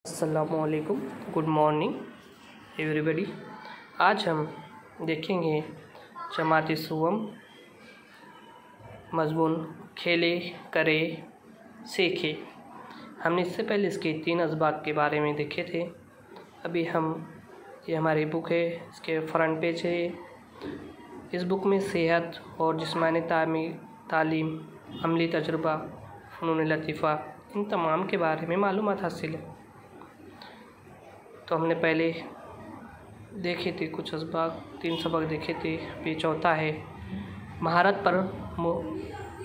अस्सलामुअलैकुम, good morning everybody. आज हम देखेंगे जमात सुवम मज़मून खेले करे सीखे। हमने इससे पहले इसके 3 असबाक के बारे में देखे थे। अभी ये हमारी बुक है, इसके फ्रंट पेज है। इस बुक में सेहत और जिस्मानी तालीम, अमली तजुर्बा, फ़नून लतीफ़ा, इन तमाम के बारे में मालूमात हासिल है। तो हमने पहले देखे थे कुछ असबाक, 3 सबक देखे थे। ये चौथा है महारत पर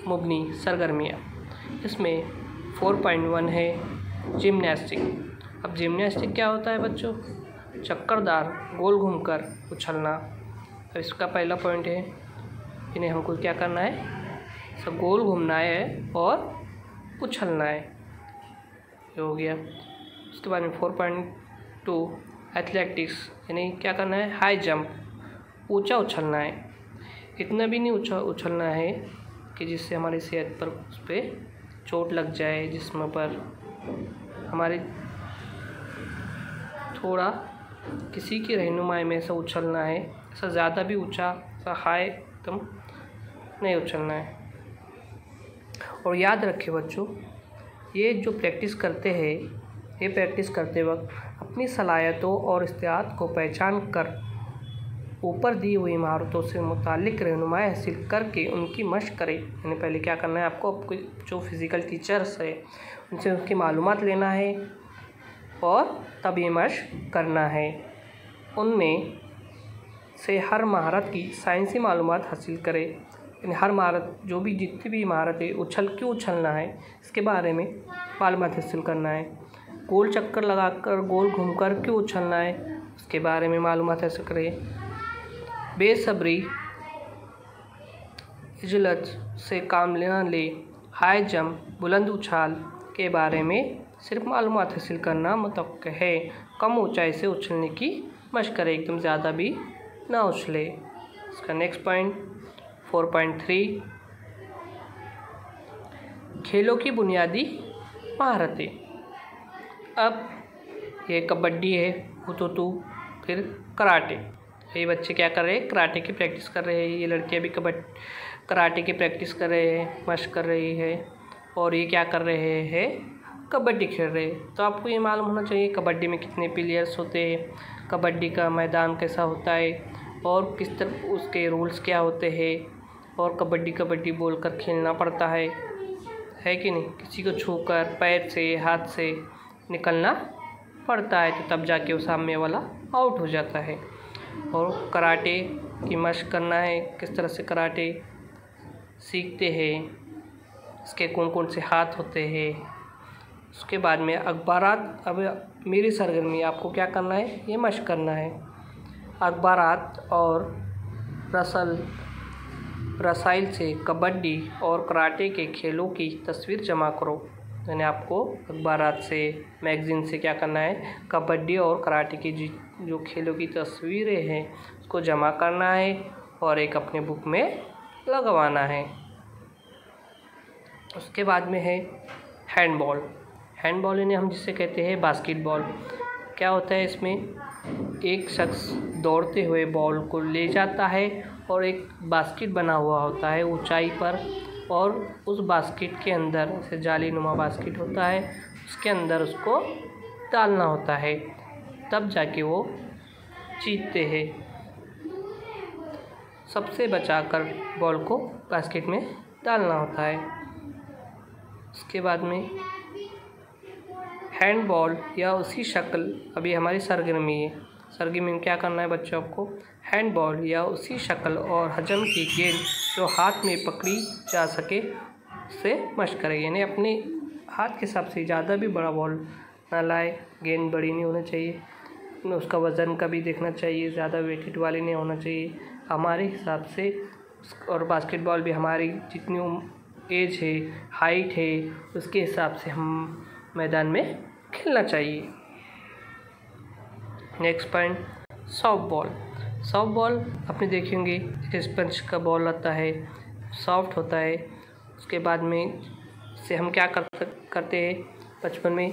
मुबनी सरगर्मियाँ। इसमें 4.1 है जिम्नास्टिक। अब जिम्नास्टिक क्या होता है बच्चों? चक्करदार गोल घूमकर उछलना। अब इसका पहला पॉइंट है, इन्हें हमको क्या करना है? सब गोल घूमना है और उछलना है। ये हो गया। उसके बाद में 4.2 एथलेटिक्स, यानी क्या करना है? हाई जंप, ऊंचा उछलना है। इतना भी नहीं उछलना है कि जिससे हमारी सेहत पर उस पर चोट लग जाए, जिस्म पर हमारे। थोड़ा किसी की रहनुमाई में ऐसा उछलना है, ऐसा ज़्यादा भी ऊंचा, ऐसा हाई एकदम नहीं उछलना है। और याद रखें बच्चों, ये जो प्रैक्टिस करते हैं, ये प्रैक्टिस करते वक्त अपनी सलाहियतों और इस्तिआत को पहचान कर ऊपर दी हुई महारतों से मुतालिक रहनुमाई हासिल करके उनकी मशक करें। यानी पहले क्या करना है आपको? जो फिज़िकल टीचर्स है उनसे उसकी मालूमात लेना है और तब ये मशक करना है। उनमें से हर महारत की साइंसी मालूमात हासिल करें। यानी हर महारत, जो भी जितनी भी महारत है, क्यों उछलना है, इसके बारे में मालूमात हासिल करना है। गोल चक्कर लगाकर, गोल घूमकर क्यों उछलना है, उसके बारे में मालूमात हासिल करें। बेसब्री इजलत से काम लेना ले, हाई जंप, बुलंद उछाल के बारे में सिर्फ मालूमात हासिल करना मुतवक्का है। कम ऊंचाई से उछलने की मशक करें, एकदम ज़्यादा भी ना उछले। इसका नेक्स्ट पॉइंट 4.3 खेलों की बुनियादी महारतें। अब ये कबड्डी है, हुतुतु, फिर कराटे। ये बच्चे क्या कर रहे हैं? कराटे की प्रैक्टिस कर रहे हैं। ये लड़कियां भी कराटे की प्रैक्टिस कर रहे हैं, मशक कर रही है। और ये क्या कर रहे हैं? कबड्डी खेल रहे हैं। तो आपको ये मालूम होना चाहिए कबड्डी में कितने प्लेयर्स होते हैं, कबड्डी का मैदान कैसा होता है और किस तरह उसके रूल्स क्या होते हैं। और कबड्डी बोलकर खेलना पड़ता है कि नहीं? किसी को छूकर, पैर से, हाथ से निकलना पड़ता है, तो तब जाके वो सामने वाला आउट हो जाता है। और कराटे की मशक करना है, किस तरह से कराटे सीखते हैं, इसके कौन कौन से हाथ होते हैं। उसके बाद में अखबारात। अब मेरी सरगर्मी, आपको क्या करना है? ये मशक करना है। अखबारात और रसाइल से कबड्डी और कराटे के खेलों की तस्वीर जमा करो। यानी आपको अखबारात से, मैगज़ीन से क्या करना है? कबड्डी और कराटे की जो खेलों की तस्वीरें हैं उसको जमा करना है और एक अपने बुक में लगवाना है। उसके बाद में है हैंडबॉल। हैंडबॉल यानी हम जिसे कहते हैं बास्केटबॉल। क्या होता है इसमें? एक शख्स दौड़ते हुए बॉल को ले जाता है और एक बास्केट बना हुआ होता है ऊंचाई पर, और उस बास्केट के अंदर, जैसे जाली नुमा बास्केट होता है, उसके अंदर उसको डालना होता है, तब जाके वो जीतते हैं। सबसे बचाकर बॉल को बास्केट में डालना होता है। उसके बाद में हैंडबॉल या उसी शक्ल, अभी हमारी सरगर्मी है। सरगर्मी में क्या करना है बच्चों आपको? हैंडबॉल या उसी शक्ल और हजम की गेंद जो हाथ में पकड़ी जा सके उससे मशक करें। यानी अपने हाथ के हिसाब से ज़्यादा भी बड़ा बॉल ना लाए, गेंद बड़ी नहीं होना चाहिए, उसका वज़न का भी देखना चाहिए, ज़्यादा वेटेड वाली नहीं होना चाहिए हमारे हिसाब से। और बास्केटबॉल भी हमारी जितनी एज है, हाइट है, उसके हिसाब से हम मैदान में खेलना चाहिए। Next point soft ball. Soft ball अपने देखेंगे, स्पंज का बॉल आता है, सॉफ्ट होता है। उसके बाद में से हम क्या करते हैं? बचपन में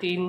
3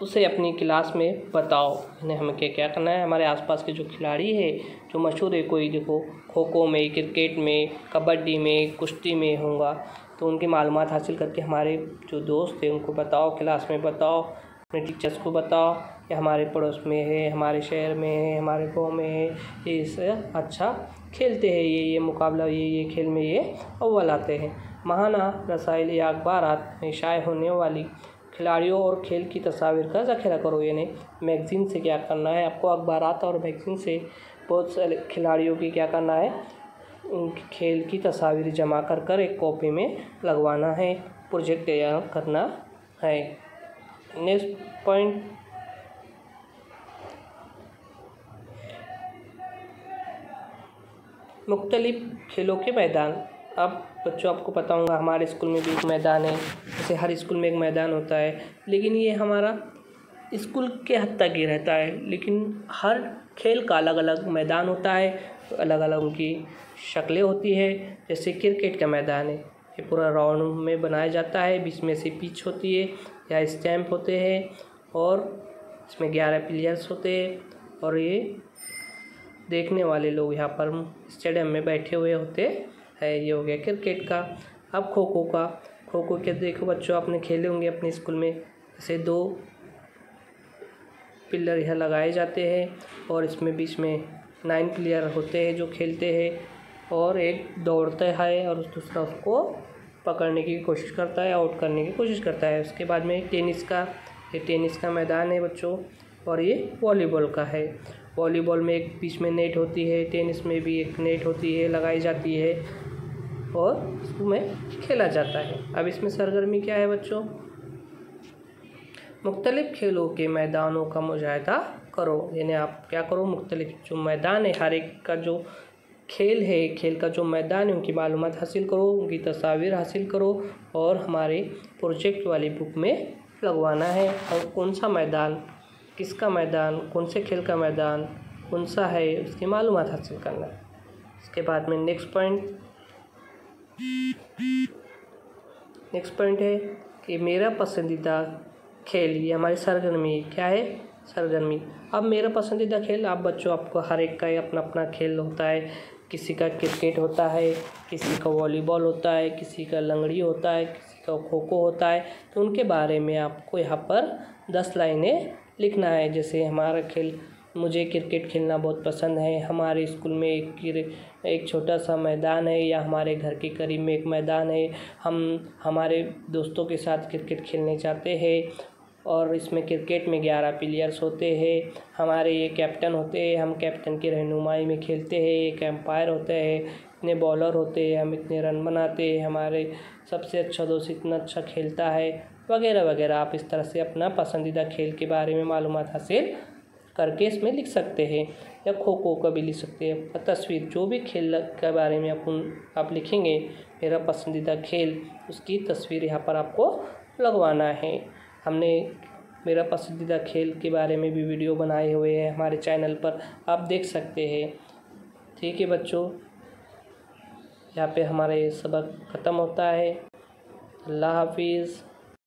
उसे अपनी क्लास में बताओ। यानी हमें क्या क्या करना है, हमारे आसपास के जो खिलाड़ी है जो मशहूर है, कोई देखो खो खो में, क्रिकेट में, कबड्डी में, कुश्ती में होगा, तो उनकी मालूमात हासिल करके हमारे जो दोस्त हैं उनको बताओ, क्लास में बताओ, अपने टीचर्स को बताओ कि हमारे पड़ोस में है, हमारे शहर में है, हमारे गाँव में है, ये इससे अच्छा खेलते हैं, ये मुकाबला, ये खेल में ये अव्वल आते हैं। महाना रसायल या अखबारात में शाये होने वाली खिलाड़ियों और खेल की तस्वीर का ज़ख़ीरा करो। यानी मैगज़ीन से क्या करना है आपको, अखबारात और मैगज़ीन से बहुत सारे खिलाड़ियों की क्या करना है, उनकी खेल की तस्वीर जमा कर कर एक कॉपी में लगवाना है, प्रोजेक्ट तैयार करना है। नेक्स्ट पॉइंट, मुख्तलिफ खेलों के मैदान। अब बच्चों आपको पता होगा हमारे स्कूल में भी एक मैदान है, जैसे हर स्कूल में एक मैदान होता है, लेकिन ये हमारा स्कूल के हद तक ही रहता है, लेकिन हर खेल का अलग अलग मैदान होता है, अलग अलग उनकी शक्लें होती है। जैसे क्रिकेट का मैदान है, ये पूरा राउंड में बनाया जाता है, बीच में से पिच होती है या स्टैम्प होते हैं, और इसमें 11 प्लेयर्स होते हैं, और ये देखने वाले लोग यहाँ पर स्टेडियम में बैठे हुए होते हैं। ये हो गया क्रिकेट का। अब खो खो का, खो खो के देखो बच्चों आपने खेले होंगे अपने स्कूल में, जैसे 2 पिलर यहाँ लगाए जाते हैं, और इसमें बीच में 9 प्लेयर होते हैं जो खेलते हैं, और एक दौड़ता है और दूसरा उसको पकड़ने की कोशिश करता है, आउट करने की कोशिश करता है। उसके बाद में टेनिस का, ये टेनिस का मैदान है बच्चों, और ये वॉलीबॉल का है। वॉलीबॉल में एक बीच में नेट होती है, टेनिस में भी एक नेट होती है, लगाई जाती है, और उसमें खेला जाता है। अब इसमें सरगर्मी क्या है बच्चों, मुख्तलिफ खेलों के मैदानों का मुजाहिदा करो। यानी आप क्या करो, मुख्तलिफ जो मैदान है, हर एक का जो खेल है, खेल का जो मैदान है, उनकी मालूमात हासिल करो, उनकी तस्वीर हासिल करो, और हमारे प्रोजेक्ट वाली बुक में लगवाना है। और कौन सा मैदान, किसका मैदान, कौन से खेल का मैदान कौन सा है, उसकी मालूमात हासिल करना है। इसके बाद में नेक्स्ट पॉइंट है कि मेरा पसंदीदा खेल, ये हमारी सरगर्मी क्या है, सरगर्मी। अब मेरा पसंदीदा खेल, आप बच्चों आपको हर एक का अपना अपना खेल होता है, किसी का क्रिकेट होता है, किसी का वॉलीबॉल होता है, किसी का लंगड़ी होता है, किसी का खो खो होता है, तो उनके बारे में आपको यहाँ पर 10 लाइनें लिखना है। जैसे हमारा खेल, मुझे क्रिकेट खेलना बहुत पसंद है, हमारे स्कूल में एक छोटा सा मैदान है, या हमारे घर के करीब में एक मैदान है, हम हमारे दोस्तों के साथ क्रिकेट खेलने जाते हैं, और इसमें क्रिकेट में 11 प्लेयर्स होते हैं, हमारे ये कैप्टन होते हैं, हम कैप्टन की रहनुमाई में खेलते हैं, एक एम्पायर होते हैं, इतने बॉलर होते हैं, हम इतने रन बनाते हैं, हमारे सबसे अच्छा दोस्त इतना अच्छा खेलता है, वगैरह वगैरह। आप इस तरह से अपना पसंदीदा खेल के बारे में मालूमात हासिल करके इसमें लिख सकते हैं, या खो खो का भी लिख सकते हैं। तस्वीर, जो भी खेल के बारे में आप लिखेंगे, मेरा पसंदीदा खेल, उसकी तस्वीर यहाँ पर आपको लगवाना है। हमने मेरा पसंदीदा खेल के बारे में भी वीडियो बनाए हुए हैं हमारे चैनल पर, आप देख सकते हैं। ठीक है बच्चों, यहाँ पे हमारा ये सबक ख़त्म होता है। अल्लाह हाफिज़।